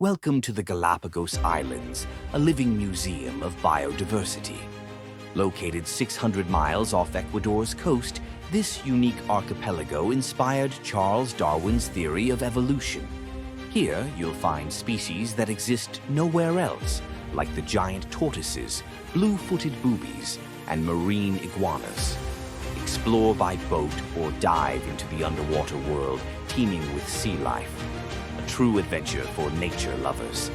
Welcome to the Galápagos Islands, a living museum of biodiversity. Located 600 miles off Ecuador's coast, this unique archipelago inspired Charles Darwin's theory of evolution. Here, you'll find species that exist nowhere else, like the giant tortoises, blue-footed boobies, and marine iguanas. Explore by boat or dive into the underwater world teeming with sea life. A true adventure for nature lovers.